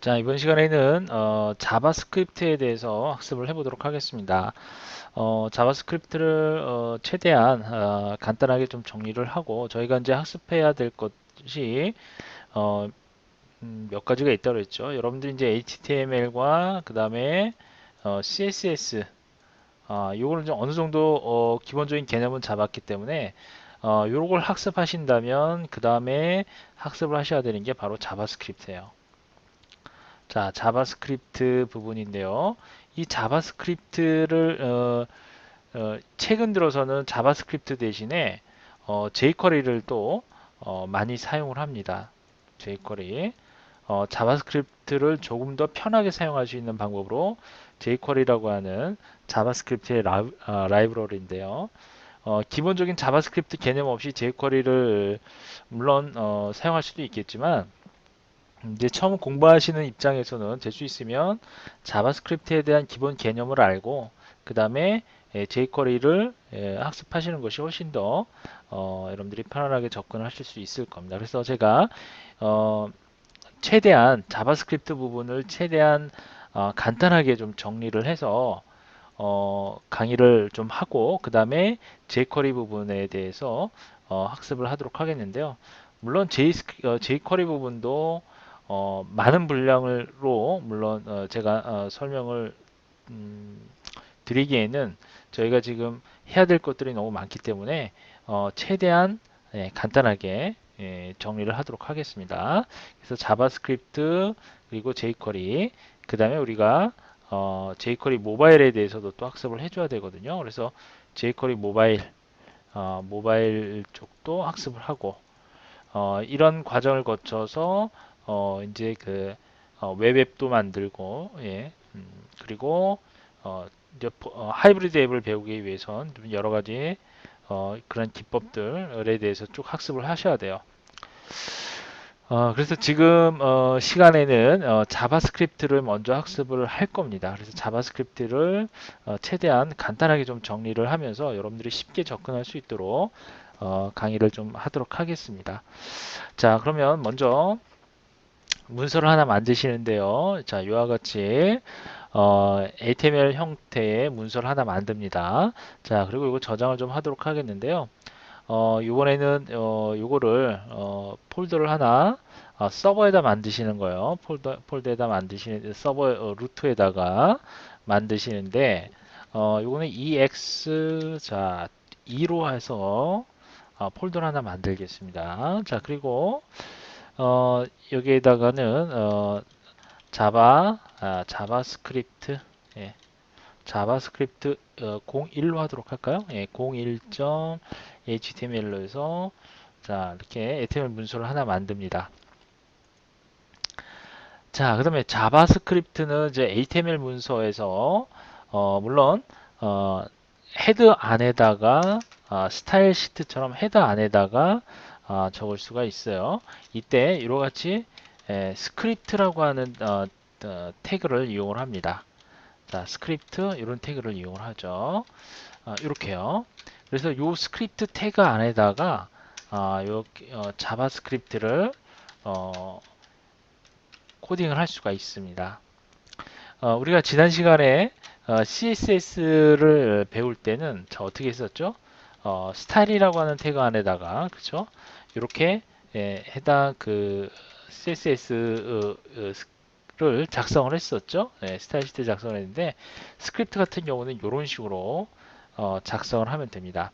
자, 이번 시간에는 자바스크립트에 대해서 학습을 해보도록 하겠습니다. 자바스크립트를 최대한 간단하게 좀 정리를 하고 저희가 이제 학습해야 될 것이 어, 몇 가지가 있다고 그랬죠. 여러분들이 이제 HTML과 그 다음에 CSS 요거는 좀 어느 정도 기본적인 개념은 잡았기 때문에 요걸 학습하신다면 그 다음에 학습을 하셔야 되는 게 바로 자바스크립트예요. 자, 자바스크립트 부분인데요. 이 자바스크립트를 최근 들어서는 자바스크립트 대신에 jQuery를 또 많이 사용을 합니다. jQuery. 자바스크립트를 조금 더 편하게 사용할 수 있는 방법으로 jQuery라고 하는 자바스크립트의 라이브러리인데요. 기본적인 자바스크립트 개념 없이 jQuery를 물론 사용할 수도 있겠지만 이제 처음 공부하시는 입장에서는 될 수 있으면 자바스크립트에 대한 기본 개념을 알고 그 다음에 jQuery를 학습하시는 것이 훨씬 더 여러분들이 편안하게 접근하실 수 있을 겁니다. 그래서 제가 어, 최대한 자바스크립트 부분을 최대한 간단하게 좀 정리를 해서 강의를 좀 하고 그 다음에 jQuery 부분에 대해서 학습을 하도록 하겠는데요. 물론 jQuery 부분도 많은 분량으로 물론 제가 설명을 음, 드리기에는 저희가 지금 해야 될 것들이 너무 많기 때문에 최대한 간단하게 정리를 하도록 하겠습니다. 그래서 자바스크립트 그리고 jQuery 그 다음에 우리가 jQuery 모바일에 대해서도 또 학습을 해줘야 되거든요. 그래서 jQuery 모바일 쪽도 학습을 하고 이런 과정을 거쳐서 이제 그 웹앱도 만들고 그리고 이제 하이브리드 앱을 배우기 위해선 좀 여러 가지 그런 기법들에 대해서 쭉 학습을 하셔야 돼요. 그래서 지금 시간에는 자바스크립트를 먼저 학습을 할 겁니다. 그래서 자바스크립트를 최대한 간단하게 좀 정리를 하면서 여러분들이 쉽게 접근할 수 있도록 강의를 좀 하도록 하겠습니다. 자, 그러면 먼저 문서를 하나 만드시는데요. 자, 이와 같이 HTML 형태의 문서를 하나 만듭니다. 자, 그리고 이거 저장을 좀 하도록 하겠는데요. 이번에는 요거를 폴더를 하나 서버에다 만드시는 거예요. 폴더에다 만드시는 서버 루트에다가 만드시는데 요거는 ex 자 2로 해서 폴더를 하나 만들겠습니다. 자, 그리고 여기에다가는 자바스크립트 예, 자바스크립트 01로 하도록 할까요? 예, 01.html로 해서 자, 이렇게 HTML 문서를 하나 만듭니다. 자, 그다음에 자바스크립트는 이제 HTML 문서에서 물론 어, 헤드 안에다가 스타일 시트처럼 헤드 안에다가 적을 수가 있어요. 이때 이와 같이 스크립트라고 하는 태그를 이용을 합니다. 자, 스크립트 이런 태그를 이용을 하죠. 이렇게요. 그래서 이 스크립트 태그 안에다가 요 자바스크립트를 어, 코딩을 할 수가 있습니다. 우리가 지난 시간에 CSS를 배울 때는 자, 어떻게 했었죠? 스타일이라고 하는 태그 안에다가 그쵸? 이렇게 해당 그 CSS를 작성을 했었죠. 스타일 시트 작성을 했는데 스크립트 같은 경우는 이런 식으로 작성을 하면 됩니다.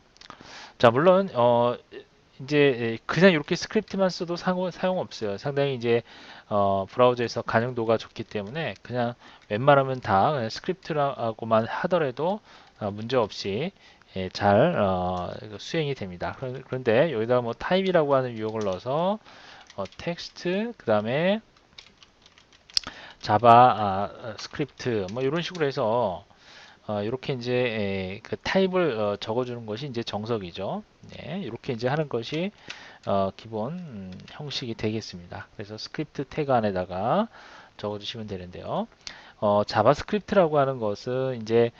자, 물론 이제 그냥 이렇게 스크립트만 써도 사용 없어요. 상당히 이제 브라우저에서 가능도가 좋기 때문에 그냥 웬만하면 다 그냥 스크립트라고만 하더라도 문제 없이 잘 수행이 됩니다. 그런데 여기다가 뭐 타입이라고 하는 유형을 넣어서 텍스트 그 다음에 자바 스크립트 뭐 이런 식으로 해서 이렇게 이제 그 타입을 적어주는 것이 이제 정석이죠. 네, 이렇게 이제 하는 것이 기본 형식이 되겠습니다. 그래서 스크립트 태그 안에다가 적어주시면 되는데요. 자바스크립트라고 하는 것은 이제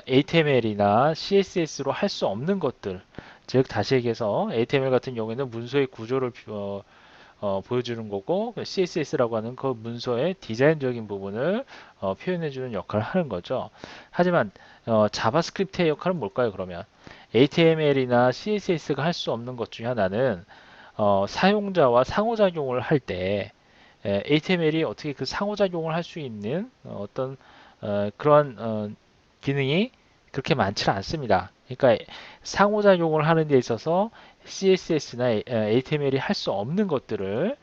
HTML이나 CSS로 할 수 없는 것들, 즉 다시 얘기해서 HTML 같은 경우에는 문서의 구조를 보여주는 거고 CSS라고 하는 그 문서의 디자인적인 부분을 표현해주는 역할을 하는 거죠. 하지만 자바스크립트의 역할은 뭘까요? 그러면 HTML이나 CSS가 할 수 없는 것 중에 하나는 사용자와 상호작용을 할 때 HTML이 어떻게 그 상호작용을 할 수 있는 어떤 그러한 기능이 그렇게 많지는 않습니다. 그러니까 상호작용을 하는 데 있어서 CSS나 HTML이 할 수 없는 것들을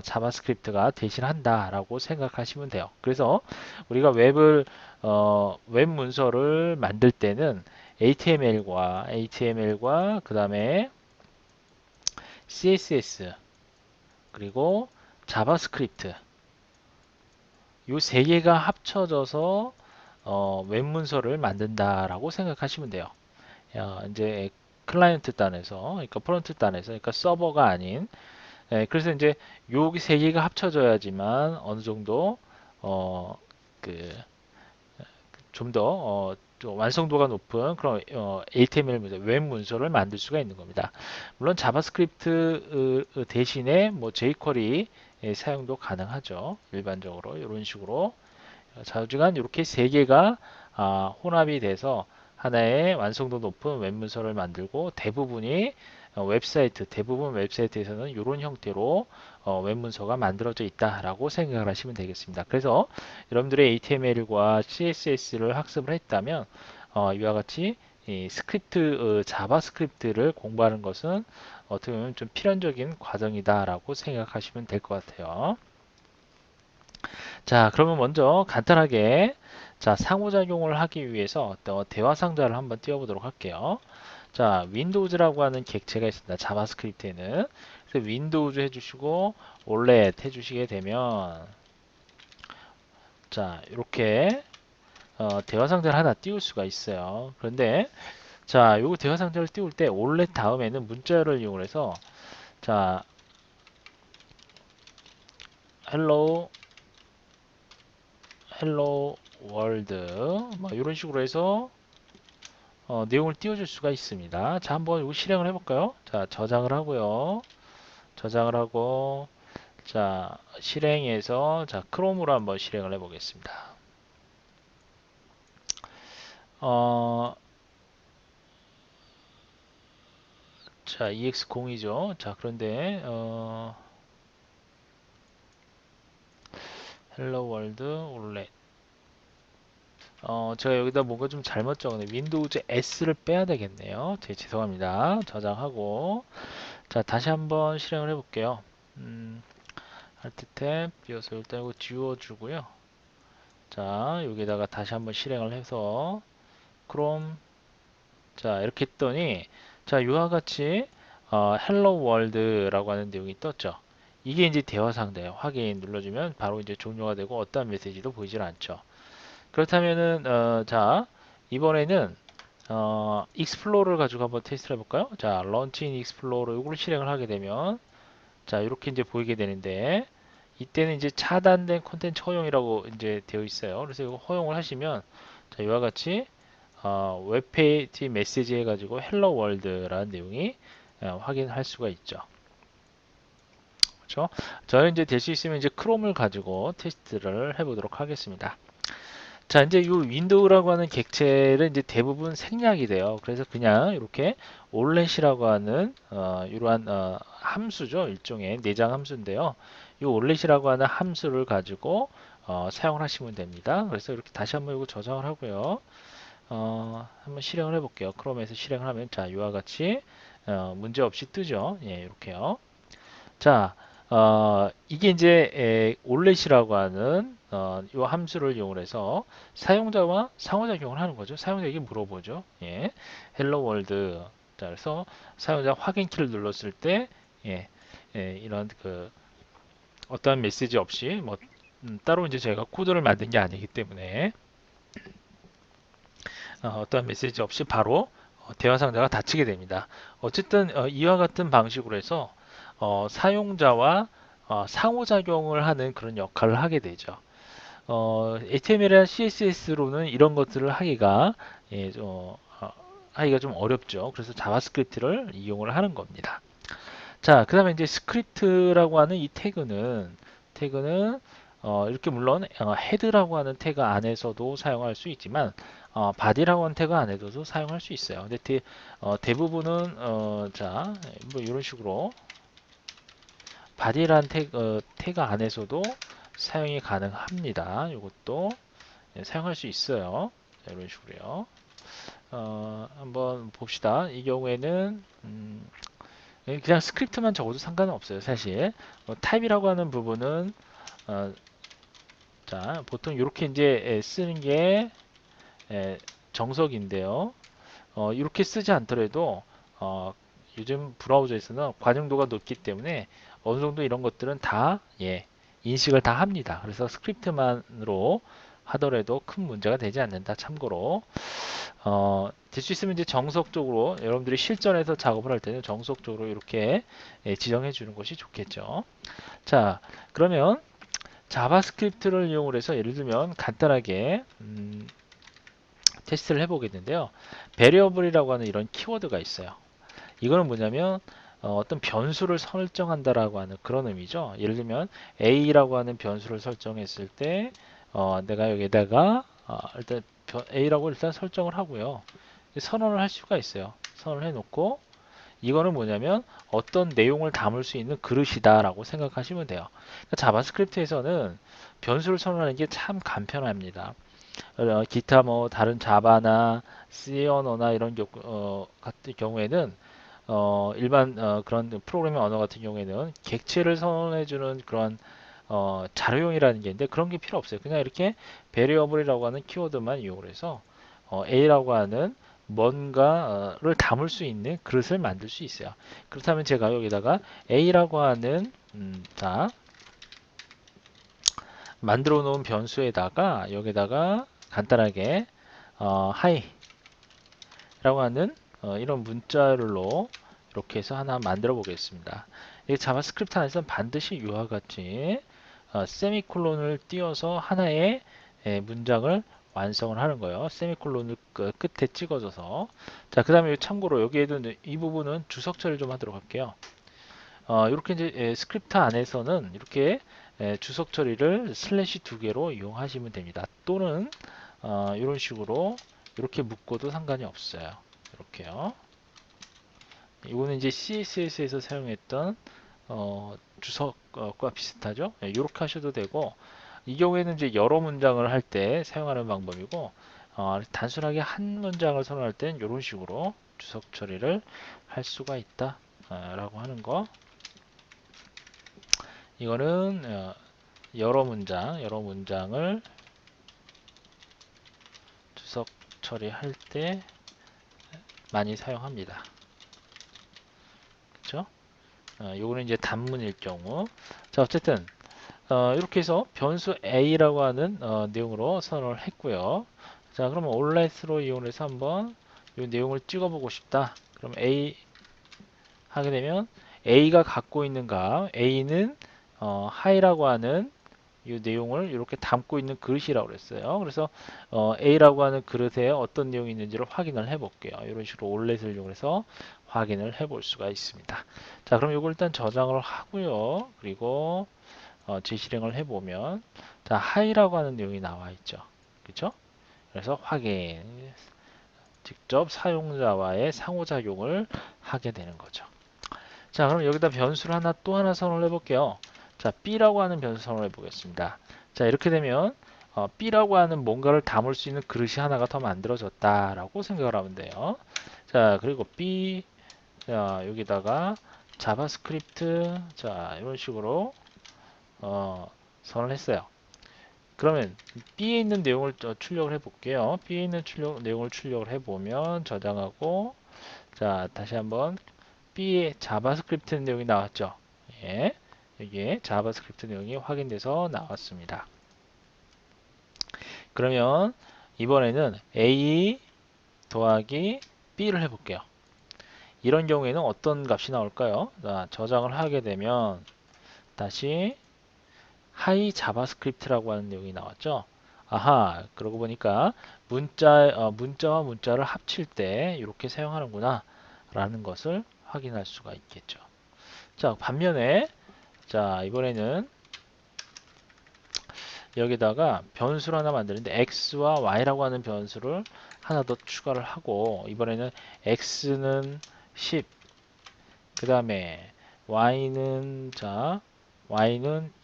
자바스크립트가 대신한다라고 생각하시면 돼요. 그래서 우리가 웹 문서를 만들 때는 HTML과 그 다음에 CSS 그리고 자바스크립트 요 세 개가 합쳐져서 웹 문서를 만든다라고 생각하시면 돼요. 이제 클라이언트 단에서, 그러니까 프론트 단에서, 그러니까 서버가 아닌, 그래서 이제 요 세 개가 합쳐져야지만 어느 정도 그 좀 더 좀 완성도가 높은 그런 HTML 문서, 웹 문서를 만들 수가 있는 겁니다. 물론 자바스크립트 대신에 뭐 jQuery 사용도 가능하죠. 일반적으로 이런 식으로 좌우지간 이렇게 세 개가 혼합이 돼서 하나의 완성도 높은 웹 문서를 만들고 대부분이 대부분 웹사이트에서는 이런 형태로 웹 문서가 만들어져 있다라고 생각을 하시면 되겠습니다. 그래서 여러분들의 HTML과 CSS를 학습을 했다면 이와 같이 이 자바스크립트를 공부하는 것은 어떻게 보면 좀 필연적인 과정이다라고 생각하시면 될 것 같아요. 자, 그러면 먼저 간단하게 상호작용을 하기 위해서 대화 상자를 한번 띄워보도록 할게요. 자, 윈도우즈라고 하는 객체가 있습니다. 자바스크립트에는. 그래서 윈도우즈 해주시고 올렛 해주시게 되면 자, 이렇게 대화 상자를 하나 띄울 수가 있어요. 그런데 자, 요거 대화 상자를 띄울 때 올렛 다음에는 문자열을 이용해서 자, hello world 뭐 이런 식으로 해서 내용을 띄워줄 수가 있습니다. 자, 한번 이거 실행을 해볼까요? 자, 저장을 하고요. 저장을 하고, 자, 실행해서, 자, 크롬으로 한번 실행을 해보겠습니다. 어, 자, EX0이죠. 자, 그런데, Hello World 올렛. 제가 여기다 뭔가 좀 잘못 적었네. 윈도우즈 S를 빼야 되겠네요. 죄송합니다. 저장하고, 자, 다시 한번 실행을 해볼게요. Alt 탭 비워서 일단 이거 지워주고요. 자, 여기다가 다시 한번 실행을 해서 크롬 자 이렇게 했더니 자 이와 같이 Hello World라고 하는 내용이 떴죠. 이게 이제 대화 상대예요. 확인 눌러주면 바로 이제 종료가 되고 어떠한 메시지도 보이질 않죠. 그렇다면은 자 이번에는 익스플로러를 가지고 한번 테스트를 해볼까요? 자 런치 인 익스플로러 이걸 실행을 하게 되면 자 이렇게 이제 보이게 되는데 이때는 이제 차단된 콘텐츠 허용이라고 이제 되어 있어요. 그래서 이거 허용을 하시면 자 이와 같이 웹페이지 메시지 해가지고 헬로 월드라는 내용이 확인할 수가 있죠. 그렇죠? 저는 이제 될 수 있으면 이제 크롬을 가지고 테스트를 해보도록 하겠습니다. 자, 이제 이 윈도우라고 하는 객체를 이제 대부분 생략이 돼요. 그래서 그냥 이렇게 올렛이라고 하는 이러한 함수죠. 일종의 내장 함수인데요. 이 올렛이라고 하는 함수를 가지고 사용을 하시면 됩니다. 그래서 이렇게 다시 한번 이거 저장을 하고요. 한번 실행을 해볼게요. 크롬에서 실행을 하면 자 이와 같이 문제 없이 뜨죠. 예, 이렇게요. 자, 이게 이제 올렛이라고 하는 이 함수를 이용해서 사용자와 상호작용을 하는 거죠. 사용자에게 물어보죠. 예, 헬로 월드. 자, 그래서 사용자 확인 키를 눌렀을 때 예, 이런 그 어떠한 메시지 없이 뭐 따로 이제 제가 코드를 만든 게 아니기 때문에 어떠한 메시지 없이 바로 대화 상자가 닫히게 됩니다. 어쨌든 이와 같은 방식으로 해서 사용자와 상호작용을 하는 그런 역할을 하게 되죠. HTML이나 CSS로는 이런 것들을 하기가 예, 하기가 좀 어렵죠. 그래서 자바스크립트를 이용을 하는 겁니다. 자, 그 다음에 이제 스크립트라고 하는 이 태그는 이렇게 물론 헤드라고 하는 태그 안에서도 사용할 수 있지만 바디라고 하는 태그 안에서도 사용할 수 있어요. 근데 대부분은 자, 뭐 이런 식으로 바디라는 태그 안에서도 사용이 가능합니다. 이것도 사용할 수 있어요. 자, 이런 식으로요. 한번 봅시다. 이 경우에는 그냥 스크립트만 적어도 상관은 없어요. 사실 타입이라고 하는 부분은 어, 자 보통 이렇게 이제 쓰는 게 정석인데요. 이렇게 쓰지 않더라도 요즘 브라우저에서는 관용도가 높기 때문에 어느 정도 이런 것들은 다 인식을 다 합니다. 그래서 스크립트만으로 하더라도 큰 문제가 되지 않는다. 참고로 될 수 있으면 이제 정석적으로 여러분들이 실전에서 작업을 할 때는 정석적으로 이렇게 지정해 주는 것이 좋겠죠. 자, 그러면 자바스크립트를 이용을 해서 예를 들면 간단하게 테스트를 해보겠는데요. 베리어블이라고 하는 이런 키워드가 있어요. 이거는 뭐냐면 떤 변수를 설정한다라고 하는 그런 의미죠. 예를 들면 a라고 하는 변수를 설정했을 때 내가 여기다가 일단 a라고 일단 설정을 하고요. 선언을 할 수가 있어요. 선언을 해놓고 이거는 뭐냐면 어떤 내용을 담을 수 있는 그릇이다라고 생각하시면 돼요. 그러니까 자바스크립트에서는 변수를 선언하는 게 참 간편합니다. 기타 뭐 다른 자바나 C 언어나 이런 같은 경우에는 일반 그런 프로그래밍 언어 같은 경우에는 객체를 선언해주는 그런 자료용이라는 게 있는데 그런 게 필요 없어요. 그냥 이렇게 베리어블이라고 하는 키워드만 이용을 해서 A라고 하는 뭔가를 담을 수 있는 그릇을 만들 수 있어요. 그렇다면 제가 여기다가 A라고 하는 자 만들어 놓은 변수에다가 여기다가 간단하게 hi라고 하는 이런 문자열로 이렇게 해서 하나 만들어 보겠습니다. 이 자바스크립트 안에서는 반드시 이와 같이 세미콜론을 띄워서 하나의 문장을 완성을 하는 거예요. 세미콜론을 끝에 찍어줘서. 자, 그 다음에 참고로 여기에도 이 부분은 주석 처리를 좀 하도록 할게요. 이렇게 이제 스크립트 안에서는 이렇게 주석 처리를 슬래시 두 개로 이용하시면 됩니다. 또는 이런 식으로 이렇게 묶어도 상관이 없어요. 이렇게요. 이거는 이제 CSS에서 사용했던 주석과 비슷하죠. 이렇게 하셔도 되고 이 경우에는 이제 여러 문장을 할 때 사용하는 방법이고 단순하게 한 문장을 선언할 때는 이런 식으로 주석 처리를 할 수가 있다 라고 하는 거. 이거는 여러 문장을 주석 처리할 때 많이 사용합니다. 그렇죠? 요거는 이제 단문일 경우. 자, 어쨌든 이렇게 해서 변수 a라고 하는 내용으로 선언을 했고요. 자, 그러면 올렛으로 이용해서 한번 이 내용을 찍어보고 싶다. 그럼 a 하게 되면 a가 갖고 있는가? a는 high라고 하는 이 내용을 이렇게 담고 있는 그릇이라고 그랬어요. 그래서 A라고 하는 그릇에 어떤 내용이 있는지를 확인을 해볼게요. 이런 식으로 올렛을 이용해서 확인을 해볼 수가 있습니다. 자, 그럼 이걸 일단 저장을 하고요. 그리고 재실행을 해보면 자, hi라고 하는 내용이 나와 있죠. 그렇죠? 그래서 확인, 직접 사용자와의 상호작용을 하게 되는 거죠. 자, 그럼 여기다 변수를 또 하나 선언을 해볼게요. 자, B라고 하는 변수 선언을 해보겠습니다. 자, 이렇게 되면 B라고 하는 뭔가를 담을 수 있는 그릇이 하나가 더 만들어졌다라고 생각을 하면 돼요. 자, 그리고 B, 자, 여기다가 자바스크립트, 자, 이런 식으로 선언을 했어요. 그러면 B에 있는 내용을 출력을 해볼게요. B에 있는 내용을 출력을 해보면 저장하고, 자, 다시 한번 B에 자바스크립트 내용이 나왔죠. 예, 여기에 자바스크립트 내용이 확인돼서 나왔습니다. 그러면 이번에는 A 더하기 B를 해볼게요. 이런 경우에는 어떤 값이 나올까요? 자, 저장을 하게 되면 다시 하이 자바스크립트라고 하는 내용이 나왔죠. 아하, 그러고 보니까 문자와 문자를 합칠 때 이렇게 사용하는구나 라는 것을 확인할 수가 있겠죠. 자, 반면에 자, 이번에는 여기다가 변수를 하나 만드는데 x와 y라고 하는 변수를 하나 더 추가를 하고 이번에는 x는 10, 그 다음에 y는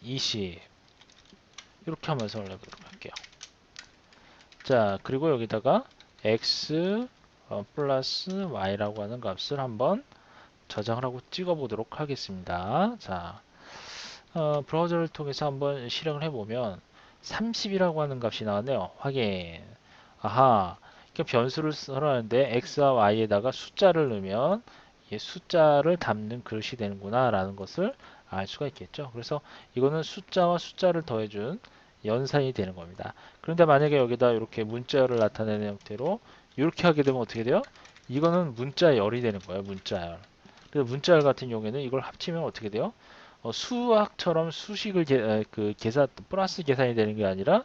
20 이렇게 하면서 올려보도록 할게요. 자, 그리고 여기다가 x 플러스 y라고 하는 값을 한번 저장을 하고 찍어 보도록 하겠습니다. 자, 브라우저를 통해서 한번 실행을 해보면 30이라고 하는 값이 나왔네요. 확인. 아하. 변수를 써라는데 x와 y에다가 숫자를 넣으면 이 숫자를 담는 그릇이 되는구나 라는 것을 알 수가 있겠죠. 그래서 이거는 숫자와 숫자를 더해준 연산이 되는 겁니다. 그런데 만약에 여기다 이렇게 문자열을 나타내는 형태로 이렇게 하게 되면 어떻게 돼요? 이거는 문자열이 되는 거예요. 문자열. 그래서 문자열 같은 경우에는 이걸 합치면 어떻게 돼요? 수학처럼 수식을 계산 플러스 계산이 되는 게 아니라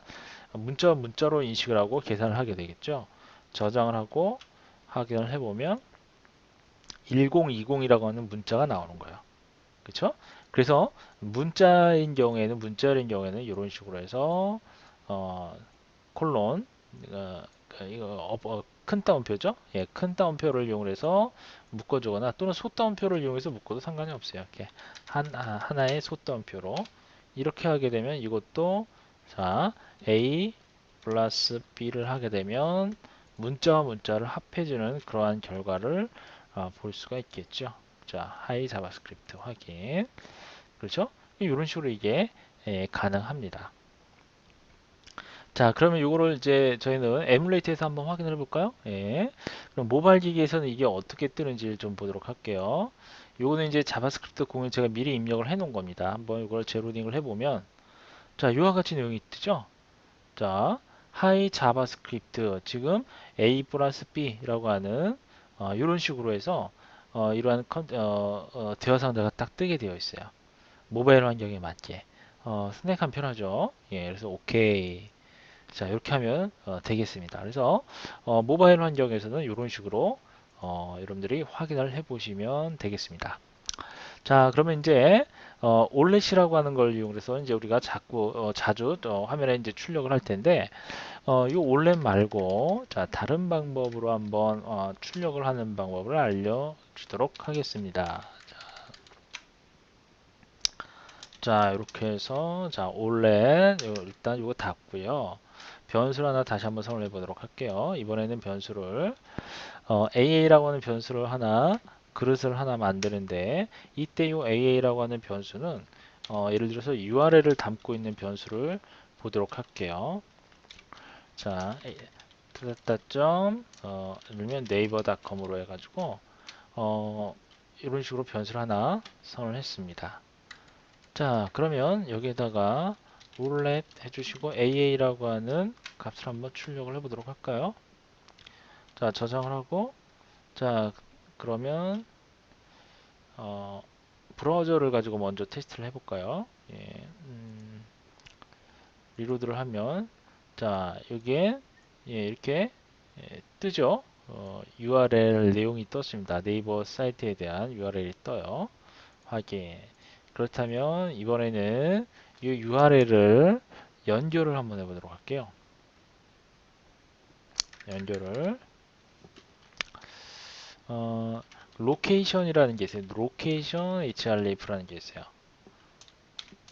문자와 문자로 인식을 하고 계산을 하게 되겠죠. 저장을 하고 확인을 해보면 1020이라고 하는 문자가 나오는 거예요. 그렇죠? 그래서 문자열인 경우에는 이런 식으로 해서 콜론 큰 따옴표죠? 예, 큰 따옴표를 이용해서 묶어주거나 또는 소따옴표를 이용해서 묶어도 상관이 없어요. 이렇게 하나의 소따옴표로 이렇게 하게 되면 이것도 자 A 플러스 B를 하게 되면 문자와 문자를 합해주는 그러한 결과를 볼 수가 있겠죠. 자, 하이 자바스크립트 확인. 그렇죠? 이런 식으로 이게 가능합니다. 자, 그러면 이거를 이제 저희는 에뮬레이터에서 한번 확인을 해볼까요? 예. 그럼 모바일 기기에서는 이게 어떻게 뜨는지 좀 보도록 할게요. 요거는 이제 자바스크립트 공을 제가 미리 입력을 해 놓은 겁니다. 한번 이걸 제로딩을 해보면, 자, 이와 같이 내용이 뜨죠? 자, 하이 자바스크립트, 지금 A 플러스 B라고 하는, 이런 식으로 해서, 이러한 대화 상자가 딱 뜨게 되어 있어요. 모바일 환경에 맞게. 스낵 한 편하죠? 예, 그래서 오케이. 자, 이렇게 하면 되겠습니다. 그래서 모바일 환경에서는 이런 식으로 여러분들이 확인을 해 보시면 되겠습니다. 자, 그러면 이제 올렛이라고 하는 걸 이용해서 이제 우리가 자주 화면에 이제 출력을 할 텐데 이 올렛 말고 자, 다른 방법으로 한번 출력을 하는 방법을 알려주도록 하겠습니다. 자, 이렇게 해서 자, 올렛 일단 이거 닫고요. 변수를 하나 다시 한번 선언해 보도록 할게요. 이번에는 변수를 AA라고 하는 변수를 하나 그릇을 하나 만드는데 이때 이 AA라고 하는 변수는 예를 들어서 URL을 담고 있는 변수를 보도록 할게요. 자, 점 아니면 네이버닷컴으로 해가지고 이런 식으로 변수를 하나 선언을 했습니다. 자, 그러면 여기에다가 룰렛 해주시고 AA라고 하는 값을 한번 출력을 해보도록 할까요? 자, 저장을 하고 자, 그러면 브라우저를 가지고 먼저 테스트를 해볼까요? 예, 리로드를 하면 자, 여기에 이렇게 뜨죠? URL 내용이 떴습니다. 네이버 사이트에 대한 URL이 떠요. 확인. 그렇다면 이번에는 이 URL을 연결을 한번 해보도록 할게요. 연결을 로케이션이라는 게 있어요. 로케이션 href라는 게 있어요.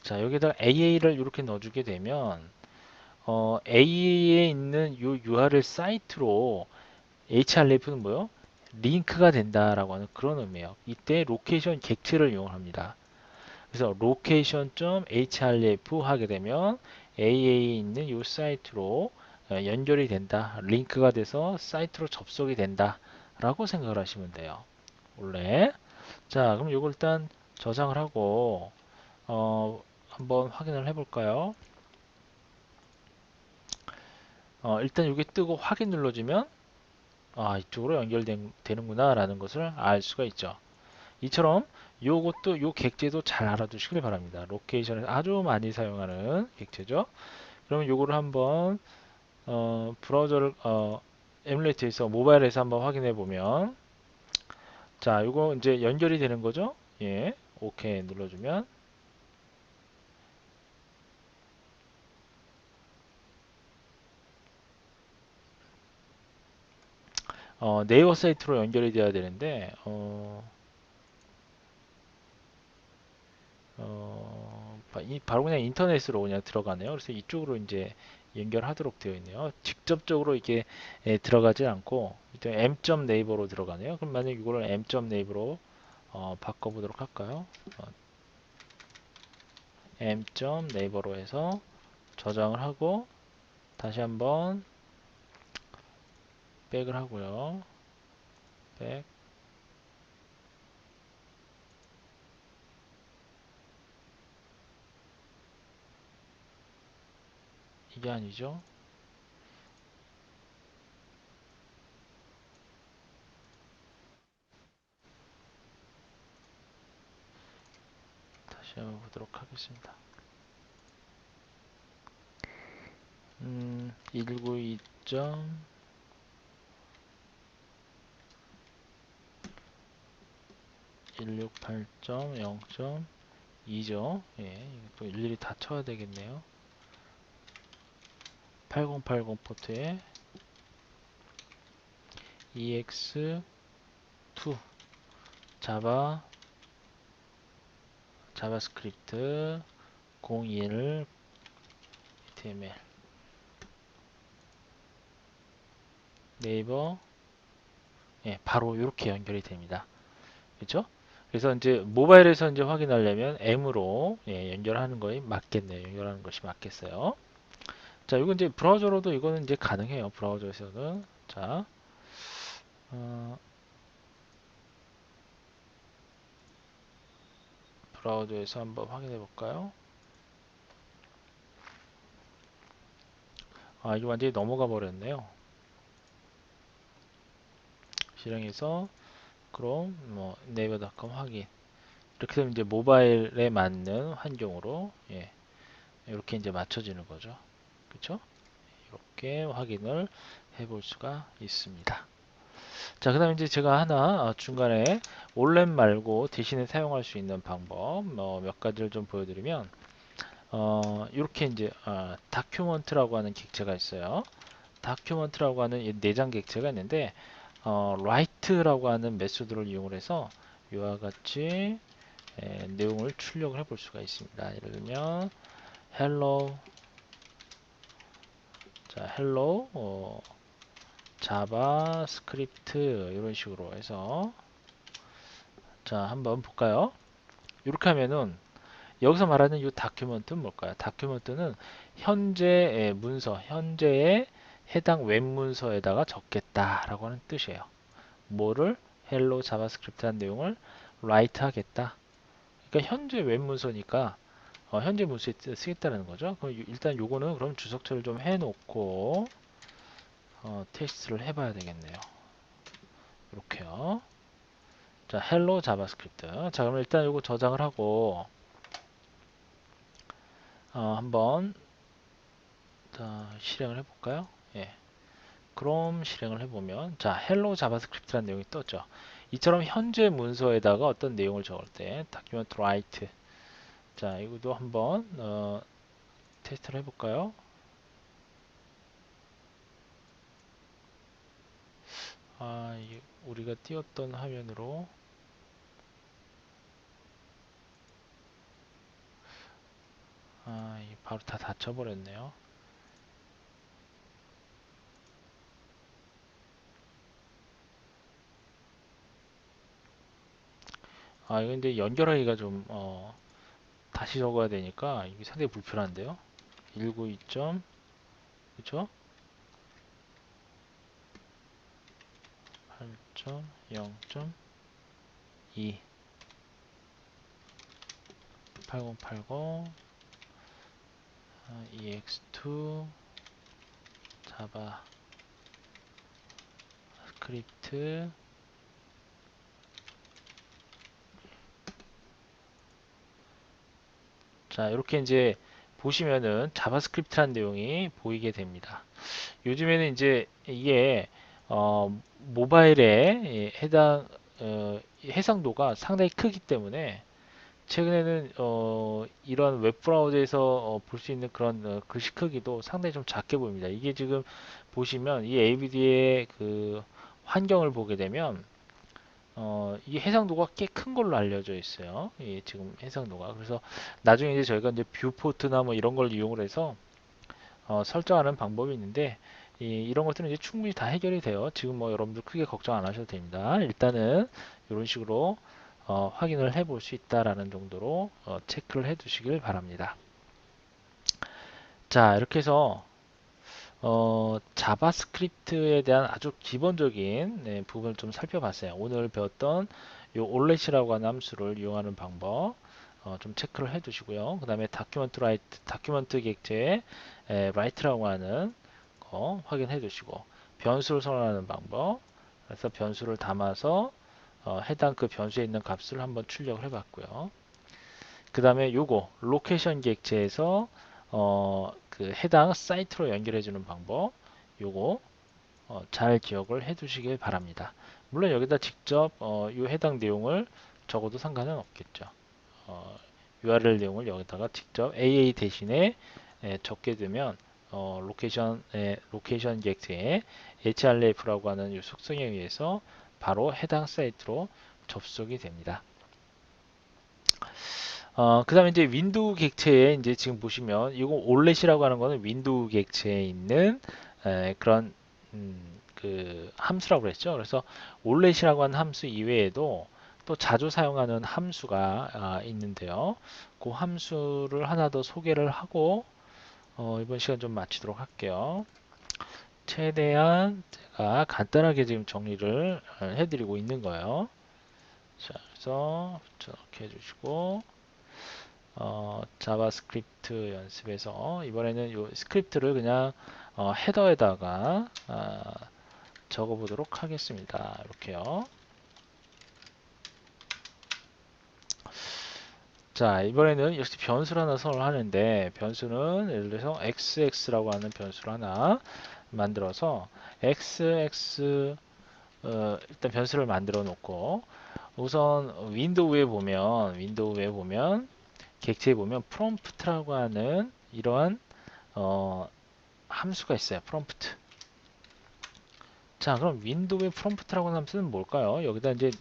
자, 여기다가 AA를 이렇게 넣어주게 되면 AA에 있는 이 URL 사이트로 href는 뭐요? 링크가 된다라고 하는 그런 의미예요. 이때 로케이션 객체를 이용합니다. 그래서 location.href 하게 되면 AA에 있는 이 사이트로 연결이 된다. 링크가 돼서 사이트로 접속이 된다. 라고 생각을 하시면 돼요. 원래. 자, 그럼 이걸 일단 저장을 하고 한번 확인을 해볼까요? 일단 여기 뜨고 확인 눌러주면 이쪽으로 연결되는구나 라는 것을 알 수가 있죠. 이처럼 요것도 요 객체도 잘 알아두시길 바랍니다. 로케이션에서 아주 많이 사용하는 객체죠. 그러면 요거를 한번 브라우저를 에뮬레이터에서 모바일에서 한번 확인해 보면 자, 요거 이제 연결이 되는 거죠. 예. 오케이 눌러주면 네이버 사이트로 연결이 돼야 되는데 바로 그냥 인터넷으로 그냥 들어가네요. 그래서 이쪽으로 이제 연결하도록 되어 있네요. 직접적으로 이게 들어가지 않고 이제 m.naver로 들어가네요. 그럼 만약 이거를 m.naver로 바꿔보도록 할까요? m.naver로 해서 저장을 하고 다시 한번 백을 하고요. 백 이게 아니죠. 다시 한번 보도록 하겠습니다. 192. 168.0.2죠. 예, 또 일일이 다 쳐야 되겠네요. 8080 포트에 EX2 자바 자바스크립트 01 HTML 네이버 바로 이렇게 연결이 됩니다. 그렇죠? 그래서 이제 모바일에서 이제 확인하려면 M으로 연결하는 거에 맞겠네요. 연결하는 것이 맞겠어요. 자, 이거 이제 브라우저로도 이거는 이제 가능해요. 브라우저에서는 자, 어, 브라우저에서 한번 확인해 볼까요? 아, 이거 완전히 넘어가 버렸네요. 실행해서 그럼 뭐 네이버닷컴 확인. 이렇게 되면 이제 모바일에 맞는 환경으로 이렇게 이제 맞춰지는 거죠. 그렇죠? 이렇게 확인을 해볼 수가 있습니다. 자, 그다음에 이제 제가 하나 중간에 올렘 말고 대신에 사용할 수 있는 방법 몇 가지를 좀 보여드리면 이렇게 이제 다큐먼트라고 하는 객체가 있어요. 다큐먼트라고 하는 이 내장 객체가 있는데 write라고 하는 메소드를 이용을 해서 이와 같이 내용을 출력을 해볼 수가 있습니다. 예를 들면 hello 자 hello 자바스크립트 이런 식으로 해서 자 한번 볼까요? 이렇게 하면은 여기서 말하는 이 다큐먼트는 뭘까요? 다큐먼트는 현재 문서, 현재의 해당 웹 문서에다가 적겠다라고 하는 뜻이에요. 뭐를 hello 자바스크립트한 내용을 write 하겠다. 그러니까 현재 웹 문서니까 현재 문서에 쓰겠다는 거죠. 그럼 일단 요거는 그럼 주석처를 좀 해놓고 테스트를 해봐야 되겠네요. 이렇게요. 자, hello 자바스크립트. 자, 그럼 일단 요거 저장을 하고 한번 실행을 해볼까요? 예. 그럼 실행을 해보면 자, hello 자바스크립트라는 내용이 떴죠. 이처럼 현재 문서에다가 어떤 내용을 적을 때 document write 자, 이것도 한번 테스트를 해볼까요? 우리가 띄웠던 화면으로 바로 다 닫혀버렸네요. 이거 근데 연결하기가 좀 다시 적어야 되니까 이게 상당히 불편한데요. 192. 그쵸? 8.0.2 8080 EX2 자바 스크립트 자 이렇게 이제 보시면은 자바스크립트라는 내용이 보이게 됩니다. 요즘에는 이제 이게 모바일에 해당 해상도가 상당히 크기 때문에 최근에는 이런 웹브라우저에서 볼 수 있는 그런 글씨 크기도 상당히 좀 작게 보입니다. 이게 지금 보시면 이 ABD의 그 환경을 보게 되면 이 해상도가 꽤 큰 걸로 알려져 있어요. 이 지금 해상도가. 그래서 나중에 이제 저희가 이제 뷰포트나 뭐 이런 걸 이용을 해서 설정하는 방법이 있는데 이런 것들은 이제 충분히 다 해결이 돼요. 지금 뭐 여러분들 크게 걱정 안 하셔도 됩니다. 일단은 이런 식으로 확인을 해볼 수 있다라는 정도로 체크를 해 두시길 바랍니다. 자, 이렇게 해서 자바스크립트에 대한 아주 기본적인 부분을 좀 살펴봤어요. 오늘 배웠던 요 올렛이라고 하는 함수를 이용하는 방법 좀 체크를 해 두시고요. 그 다음에 다큐멘트 객체에 라이트라고 하는 거 확인해 두시고 변수를 선언하는 방법 그래서 변수를 담아서 해당 그 변수에 있는 값을 한번 출력을 해 봤고요. 그 다음에 요거 로케이션 객체에서 그 해당 사이트로 연결해 주는 방법 요거 잘 기억을 해 두시길 바랍니다. 물론 여기다 직접 요 해당 내용을 적어도 상관은 없겠죠. URL 내용을 여기다가 직접 AA 대신에 적게 되면 로케이션 객체에 href라고 하는 이 속성에 의해서 바로 해당 사이트로 접속이 됩니다. 그 다음에 이제 윈도우 객체에 이제 지금 보시면 이거 올렛이라고 하는 거는 윈도우 객체에 있는 그런 그 함수라고 그랬죠. 그래서 올렛이라고 하는 함수 이외에도 또 자주 사용하는 함수가 있는데요. 그 함수를 하나 더 소개를 하고 이번 시간 좀 마치도록 할게요. 최대한 제가 간단하게 지금 정리를 해드리고 있는 거예요. 자, 그래서 저렇게 해주시고 자바스크립트 연습에서 이번에는 이 스크립트를 그냥 헤더에다가 적어 보도록 하겠습니다. 이렇게요. 자, 이번에는 역시 변수를 하나 선을 하는데 변수는 예를 들어서 xx라고 하는 변수를 하나 만들어서 xx 일단 변수를 만들어 놓고 우선 윈도우에 보면 객체에 보면 프롬프트라고 하는 이러한 함수가 있어요. 프롬프트. 자, 그럼 윈도우의 프롬프트라고 하는 함수는 뭘까요? 여기다 이제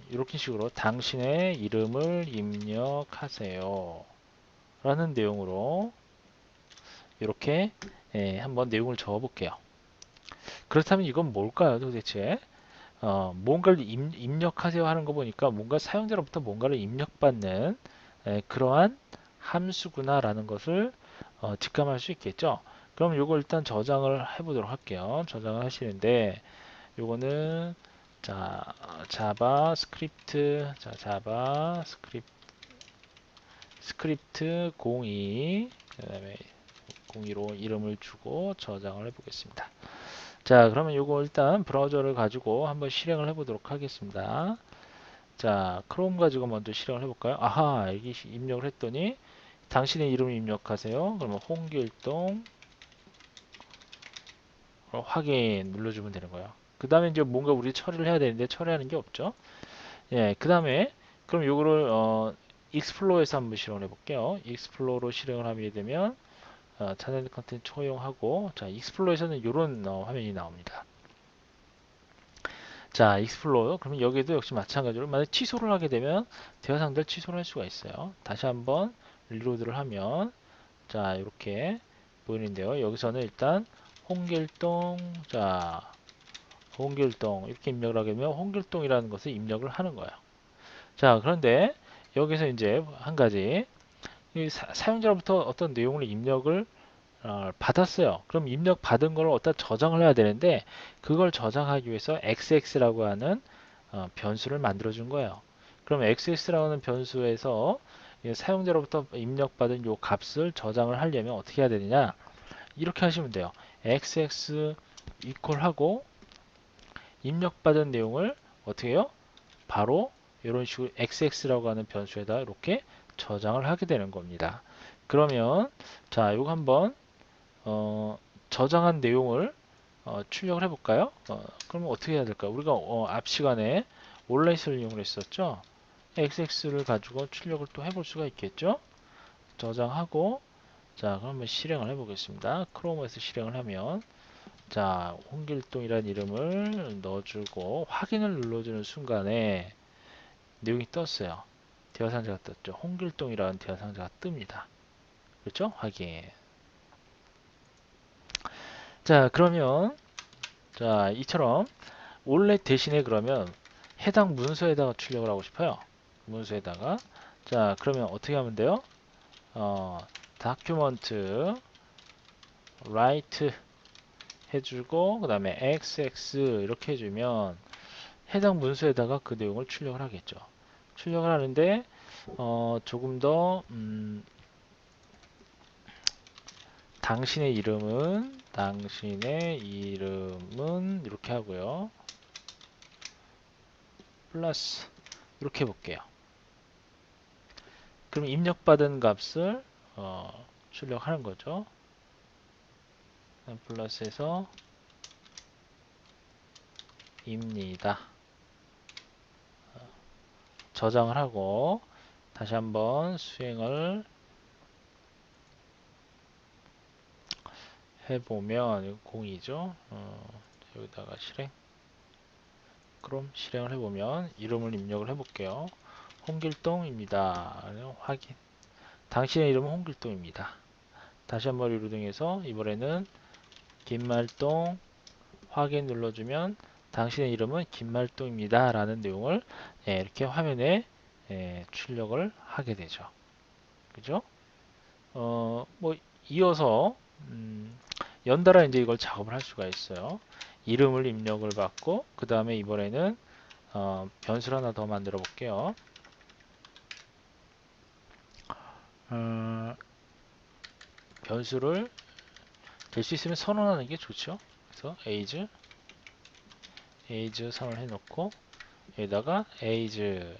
이렇게 식으로 당신의 이름을 입력하세요. 라는 내용으로 이렇게 한번 내용을 적어 볼게요. 그렇다면 이건 뭘까요, 도대체? 뭔가를 입력하세요 하는 거 보니까 뭔가 사용자로부터 뭔가를 입력받는 그러한 함수구나라는 것을 직감할 수 있겠죠. 그럼 이걸 일단 저장을 해보도록 할게요. 저장을 하시는데 요거는 자 자바스크립트 스크립트 02 그다음에 02로 이름을 주고 저장을 해보겠습니다. 자, 그러면 요거 일단 브라우저를 가지고 한번 실행을 해보도록 하겠습니다. 자, 크롬 가지고 먼저 실행을 해볼까요? 아하, 여기 입력을 했더니 당신의 이름을 입력하세요. 그러면 홍길동 확인 눌러주면 되는 거예요. 그 다음에 이제 뭔가 우리 처리를 해야 되는데 처리하는 게 없죠. 예, 그 다음에 그럼 요거를 익스플로어에서 한번 실행을 해볼게요. 익스플로어로 실행을 하게 되면 차세대 컨텐츠 초용하고 자 익스플로어에서는 이런 화면이 나옵니다. 자 익스플로어 그러면 여기도 역시 마찬가지로 만약 취소를 하게 되면 대화상자를 취소를 할 수가 있어요. 다시 한번 리로드를 하면 자 이렇게 보이는데요. 여기서는 일단 홍길동 홍길동 이렇게 입력을 하게 되면 홍길동이라는 것을 입력을 하는 거예요. 자 그런데 여기서 이제 한 가지 사용자로부터 어떤 내용을 입력을 받았어요. 그럼 입력 받은 걸 어디다 저장을 해야 되는데 그걸 저장하기 위해서 xx라고 하는 변수를 만들어 준 거예요. 그럼 xx라고 하는 변수에서 사용자로부터 입력받은 요 값을 저장을 하려면 어떻게 해야 되느냐 이렇게 하시면 돼요. xx 이퀄하고 입력받은 내용을 어떻게 해요? 바로 이런 식으로 xx라고 하는 변수에다 이렇게 저장을 하게 되는 겁니다. 그러면 자 이거 한번 저장한 내용을 출력을 해볼까요? 그러면 어떻게 해야 될까요? 우리가 앞 시간에 올렛을 이용을 했었죠. xx를 가지고 출력을 또 해볼 수가 있겠죠. 저장하고 자 그러면 실행을 해보겠습니다. 크롬에서 실행을 하면 자 홍길동이라는 이름을 넣어주고 확인을 눌러주는 순간에 내용이 떴어요. 대화 상자가 떴죠. 홍길동이라는 대화 상자가 뜹니다. 그렇죠? 확인. 자 그러면 자 이처럼 원래 대신에 그러면 해당 문서에다가 출력을 하고 싶어요. 문서에다가 자 그러면 어떻게 하면 돼요? 다큐먼트 write 해주고 그 다음에 xx 이렇게 해주면 해당 문서에다가 그 내용을 출력을 하겠죠. 출력을 하는데 조금 더 당신의 이름은 이렇게 하고요. 플러스 이렇게 해볼게요. 그럼 입력받은 값을 출력하는 거죠. 플러스에서 입니다. 저장을 하고 다시 한번 수행을 해보면 이거 0이죠. 여기다가 실행. 그럼 실행을 해보면 이름을 입력을 해볼게요. 홍길동입니다. 확인. 당신의 이름은 홍길동입니다. 다시 한번 리로딩해서 이번에는 김말동 확인 눌러주면 당신의 이름은 김말동입니다. 라는 내용을 이렇게 화면에 출력을 하게 되죠. 그죠? 뭐 이어서 연달아 이제 이걸 작업을 할 수가 있어요. 이름을 입력을 받고 그 다음에 이번에는 변수를 하나 더 만들어 볼게요. 변수를 될 수 있으면 선언하는 게 좋죠. 그래서 age 선을 해놓고 여기다가 age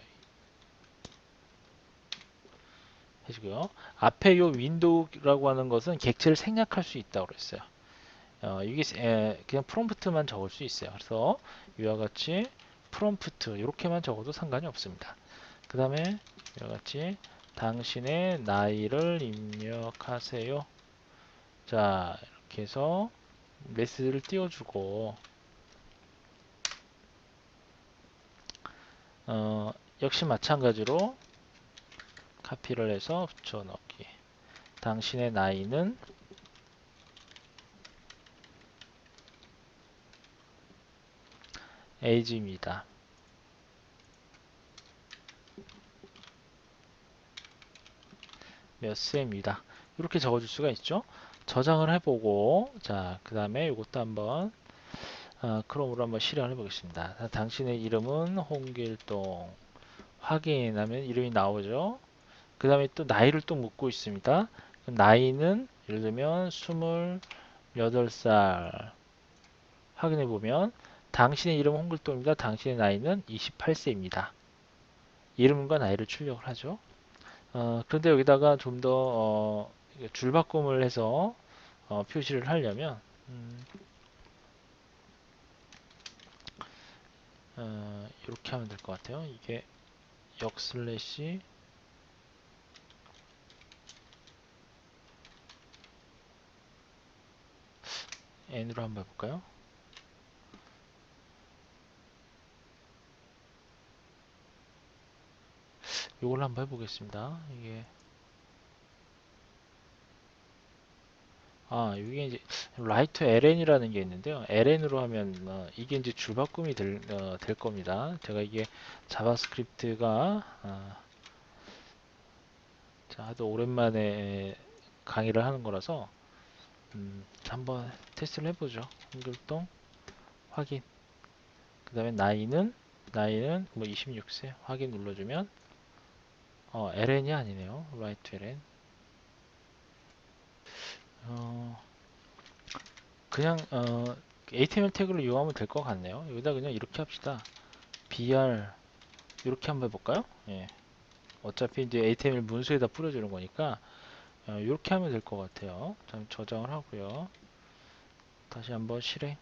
해주고요. 앞에 요 윈도우라고 하는 것은 객체를 생략할 수 있다고 그랬어요. 이게 그냥 프롬프트만 적을 수 있어요. 그래서 이와 같이 프롬프트 이렇게만 적어도 상관이 없습니다. 그 다음에 이와 같이 당신의 나이를 입력하세요. 자 이렇게 해서 메시지를 띄워주고 역시 마찬가지로 카피를 해서 붙여넣기. 당신의 나이는 age입니다. 몇 세입니다. 이렇게 적어줄 수가 있죠. 저장을 해보고 자 그 다음에 이것도 한번 크롬으로 한번 실행을 해보겠습니다. 당신의 이름은 홍길동 확인하면 이름이 나오죠. 그 다음에 또 나이를 또 묻고 있습니다. 나이는 예를 들면 28살 확인해보면 당신의 이름은 홍길동입니다. 당신의 나이는 28세입니다. 이름과 나이를 출력을 하죠. 그런데 여기다가 좀 더 줄바꿈을 해서 표시를 하려면 이렇게 하면 될 것 같아요. 이게 역슬래시 n으로 한번 해볼까요? 이걸로 한번 해보겠습니다. 이게 이제 write ln이라는 게 있는데요. ln으로 하면 이게 이제 줄바꿈이 될 겁니다. 제가 이게 자바스크립트가 하도 오랜만에 강의를 하는 거라서 한번 테스트를 해보죠. 홍길동 확인. 그 다음에 나이는 뭐 26세 확인 눌러주면 ln이 아니네요. write ln. 그냥 HTML 태그를 이용하면 될 것 같네요. 여기다 그냥 이렇게 합시다. br 이렇게 한번 해볼까요? 예. 어차피 이제 HTML 문서에다 뿌려주는 거니까 이렇게 하면 될 것 같아요. 저장을 하고요. 다시 한번 실행.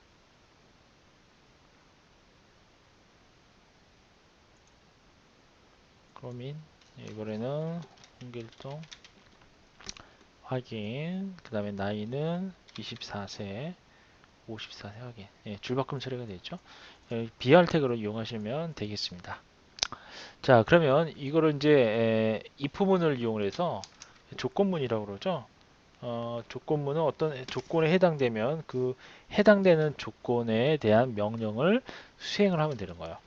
크로민. 이번에는 홍길동 확인. 그 다음에 나이는 24세, 54세 확인. 예, 줄바꿈 처리가 되죠. 비할 태그로 이용하시면 되겠습니다. 자, 그러면 이거를 이제 if문을 이용해서 조건문이라고 그러죠. 조건문은 어떤 조건에 해당되면 그 해당되는 조건에 대한 명령을 수행을 하면 되는 거예요.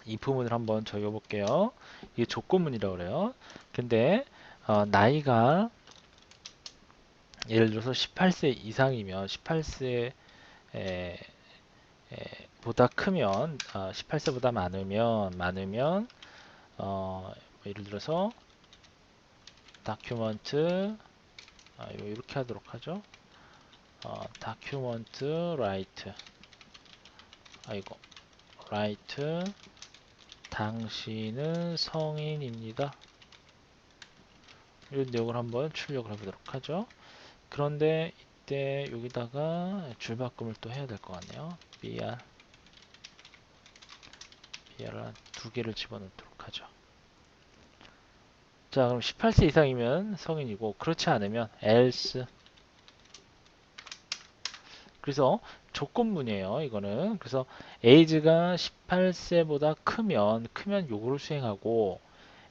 if문을 한번 적어볼게요. 이게 조건문이라고 그래요. 근데 나이가 예를 들어서 18세 이상이면 18세 보다 크면 18세보다 많으면 예를 들어서 다큐먼트 이렇게 하도록 하죠. 다큐먼트 라이트 아이고 라이트 당신은 성인입니다. 이런 내용을 한번 출력을 해보도록 하죠. 그런데 이때 여기다가 줄바꿈을 또 해야 될 것 같네요. br을 두 개를 집어넣도록 하죠. 자, 그럼 18세 이상이면 성인이고 그렇지 않으면 else. 그래서 조건문이에요. 이거는. 그래서 age가 18세보다 크면 요거를 수행하고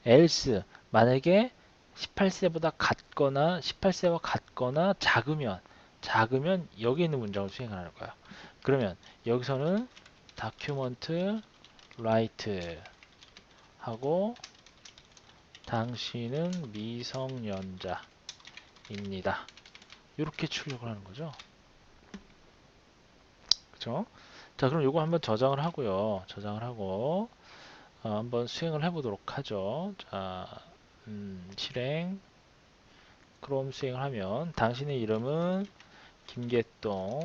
else 만약에 18세보다 같거나 18세와 같거나 작으면 여기 있는 문장을 수행하는 거예요. 그러면 여기서는 document write 하고 당신은 미성년자입니다. 이렇게 출력을 하는 거죠. 그쵸? 자, 그럼 요거 한번 저장을 하고요. 저장을 하고 한번 수행을 해보도록 하죠. 자, 실행 크롬 수행을 하면 당신의 이름은 김계동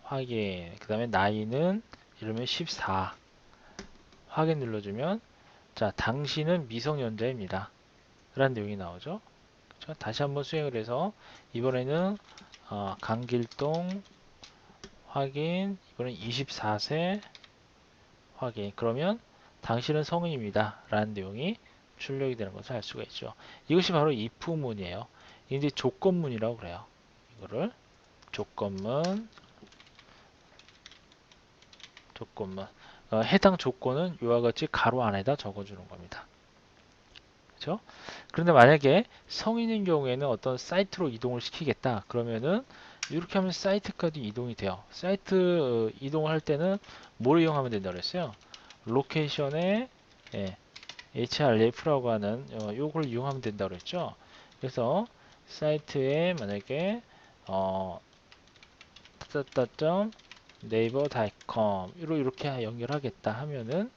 확인. 그 다음에 나이는 이러면 14 확인 눌러주면 자, 당신은 미성년자입니다. 라는 내용이 나오죠. 그렇죠? 다시 한번 수행을 해서 이번에는 강길동 확인. 이번엔 24세 확인. 그러면 당신은 성인입니다. 라는 내용이 출력이 되는 것을 알 수가 있죠. 이것이 바로 if문이에요. 이제 조건문이라고 그래요. 이거를 조건문 해당 조건은 이와 같이 가로 안에다 적어주는 겁니다. 그렇죠? 그런데 만약에 성인인 경우에는 어떤 사이트로 이동을 시키겠다. 그러면은 이렇게 하면 사이트까지 이동이 돼요. 사이트 이동을 할 때는 뭘 이용하면 된다고 그랬어요? 로케이션에 href라고 하는 요걸 이용하면 된다고 그랬죠. 그래서 사이트에 만약에 naver.com 이렇게 연결하겠다 하면은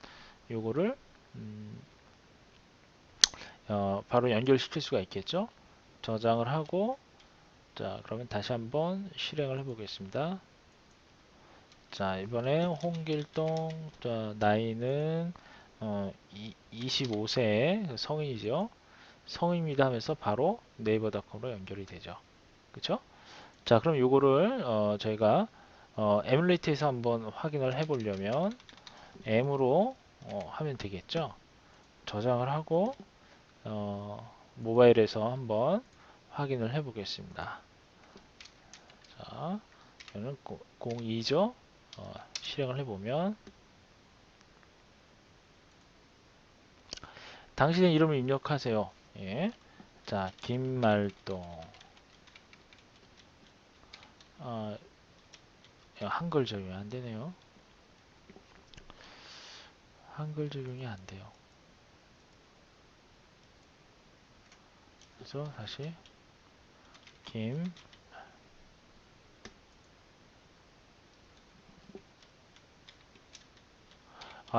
요거를 바로 연결시킬 수가 있겠죠. 저장을 하고 자, 그러면 다시 한번 실행을 해 보겠습니다. 자, 이번에 홍길동 나이는 25세 성인이죠. 성인입니다 하면서 바로 네이버닷컴으로 연결이 되죠. 그쵸? 자, 그럼 요거를 저희가 에뮬레이트에서 한번 확인을 해 보려면 M으로 하면 되겠죠. 저장을 하고 모바일에서 한번 확인을 해 보겠습니다. 자, 저는 02죠. 실행을 해보면 당신의 이름을 입력하세요. 예. 자, 김말동. 한글 적용이 안 되네요. 한글 적용이 안 돼요. 그래서 다시 김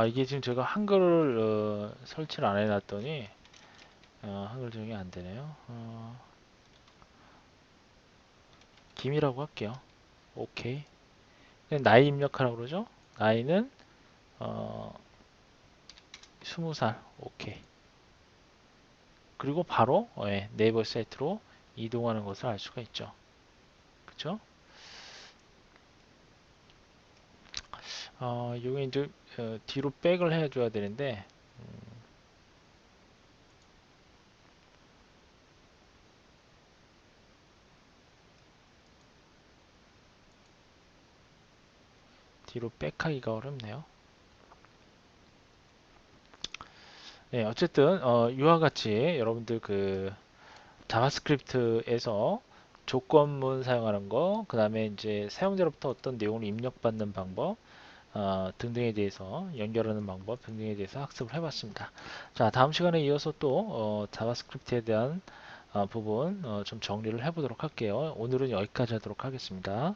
이게 지금 제가 한글을 설치를 안 해놨더니 한글 적용이 안 되네요. 김이라고 할게요. 오케이. 나이 입력하라고 그러죠? 나이는 20살. 오케이. 그리고 바로 네이버 사이트로 이동하는 것을 알 수가 있죠. 그쵸? 요게 이제 뒤로 백을 해줘야 되는데 뒤로 백하기가 어렵네요. 네, 어쨌든 이와 같이 여러분들 그 자바스크립트에서 조건문 사용하는 거, 그 다음에 이제 사용자로부터 어떤 내용을 입력받는 방법 등등에 대해서 연결하는 방법 등등에 대해서 학습을 해봤습니다. 자, 다음 시간에 이어서 또 자바스크립트에 대한 부분 좀 정리를 해보도록 할게요. 오늘은 여기까지 하도록 하겠습니다.